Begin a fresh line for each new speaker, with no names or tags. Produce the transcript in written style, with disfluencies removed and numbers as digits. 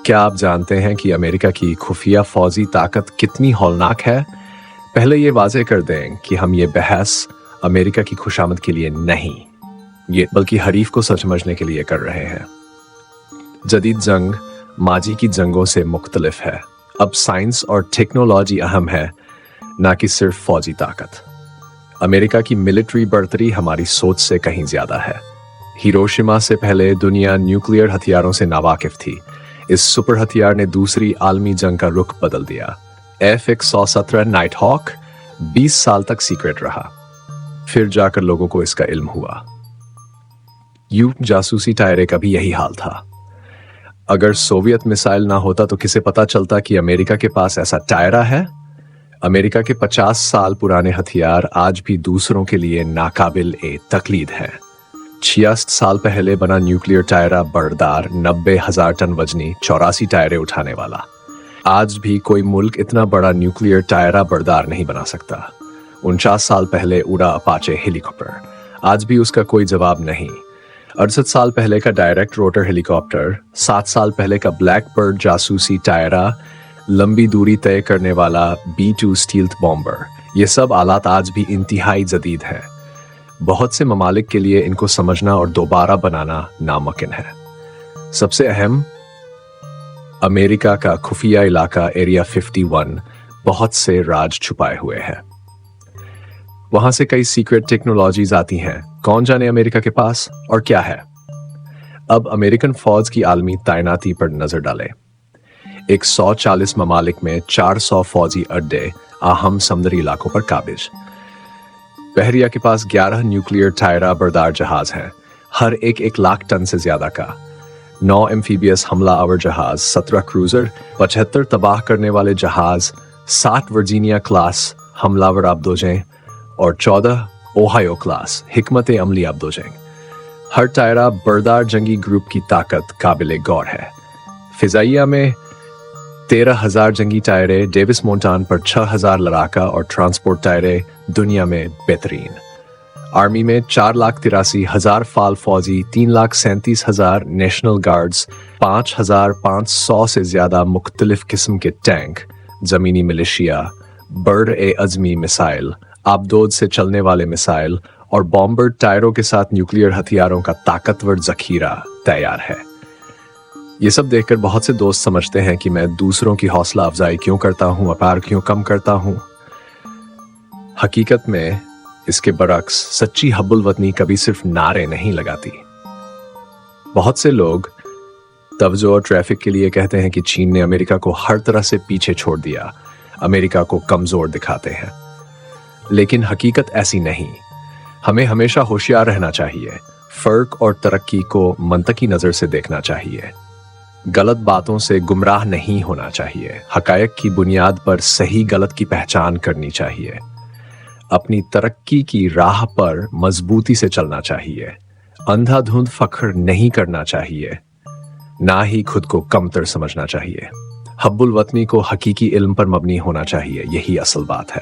क्या आप जानते हैं कि अमेरिका की खुफिया फौजी ताकत कितनी हौलनाक है? पहले ये वाज़ेह कर दें कि हम ये बहस अमेरिका की खुशामद के लिए नहीं, ये बल्कि हरीफ को समझने के लिए कर रहे हैं। जदीद जंग माजी की जंगों से मुख्तलिफ है। अब साइंस और टेक्नोलॉजी अहम है, ना कि सिर्फ फौजी ताकत। अमेरिका की मिलिट्री बढ़तरी हमारी सोच से कहीं ज्यादा है। हिरोशिमा से पहले दुनिया न्यूक्लियर हथियारों से नावाकिफ थी। इस सुपर हथियार ने दूसरी आलमी जंग का रुख बदल दिया। F-117 नाइट हॉक 20 साल तक सीक्रेट रहा, फिर जाकर लोगों को इसका इल्म हुआ। जासूसी टायरे का भी यही हाल था। अगर सोवियत मिसाइल ना होता तो किसे पता चलता कि अमेरिका के पास ऐसा टायरा है? अमेरिका के 50 साल पुराने हथियार आज भी दूसरों के लिए नाकाबिल ए तकलीद है। 66 साल पहले बना न्यूक्लियर टायरा बरदार 90,000 टन वजनी 84 टायरे उठाने वाला। आज भी कोई मुल्क इतना बड़ा न्यूक्लियर टायरा बरदार नहीं बना सकता। 49 साल पहले उड़ा अपाचे हेलीकॉप्टर, आज भी उसका कोई जवाब नहीं। 68 साल पहले का डायरेक्ट रोटर हेलीकॉप्टर, 7 साल पहले का ब्लैकबर्ड जासूसी टायरा, लंबी दूरी तय करने वाला B-2 स्टील्थ बॉम्बर, ये सब आलात आज भी इंतहाई जदीद हैं। बहुत से ममालिक के लिए इनको समझना और दोबारा बनाना नामुमकिन है। सबसे अहम, अमेरिका का खुफिया इलाका एरिया 51 बहुत से राज छुपाए हुए है। वहां से कई सीक्रेट टेक्नोलॉजीज आती हैं। कौन जाने अमेरिका के पास और क्या है। अब अमेरिकन फौज की आलमी तैनाती पर नजर डालें। 140 ममालिक में 400 फौजी अड्डे अहम समुद्री इलाकों पर काबिज। बहरिया के पास 11 न्यूक्लियर टायरा बरदार जहाज हैं, हर एक 1 लाख टन से ज्यादा का। 9 एम्फीबियस हमला आवर जहाज, 17 क्रूजर, 75 तबाह करने वाले जहाज, 60 वर्जीनिया क्लास हमलावर आबदोजें और 14 ओहायो क्लास हिकमत अमली आबदोजें। हर टायरा बरदार जंगी ग्रुप की ताकत काबिले गौर है। फिजाइया में 13,000 जंगी टायरे, डेविस मोंटान पर 6,000 लड़ाका और ट्रांसपोर्ट टायरे दुनिया में बेहतरीन। आर्मी में 4,83,000 फाल फौजी, 3,37,000 नेशनल गार्ड्स, 5,500 से ज्यादा मुख्तलिफ किस्म के टैंक, जमीनी मिलिशिया, बर्ड-ए-अज़मी मिसाइल, आबदोद से चलने वाले मिसाइल और बॉम्बर टायरों के साथ न्यूक्लियर हथियारों का ताकतवर जखीरा तैयार है। ये सब देखकर बहुत से दोस्त समझते हैं कि मैं दूसरों की हौसला अफजाई क्यों करता हूं, अपार क्यों कम करता हूं। हकीकत में इसके बरक्स सच्ची हब्बुल वतनी कभी सिर्फ नारे नहीं लगाती। बहुत से लोग तवज्जो और ट्रैफिक के लिए कहते हैं कि चीन ने अमेरिका को हर तरह से पीछे छोड़ दिया, अमेरिका को कमजोर दिखाते हैं। लेकिन हकीकत ऐसी नहीं। हमें हमेशा होशियार रहना चाहिए, फर्क और तरक्की को मंतकी नजर से देखना चाहिए। गलत बातों से गुमराह नहीं होना चाहिए। हकायक की बुनियाद पर सही गलत की पहचान करनी चाहिए। अपनी तरक्की की राह पर मजबूती से चलना चाहिए। अंधाधुंध फख्र नहीं करना चाहिए, ना ही खुद को कमतर समझना चाहिए। हब्बुल वतनी को हकीकी इल्म पर मबनी होना चाहिए, यही असल बात है।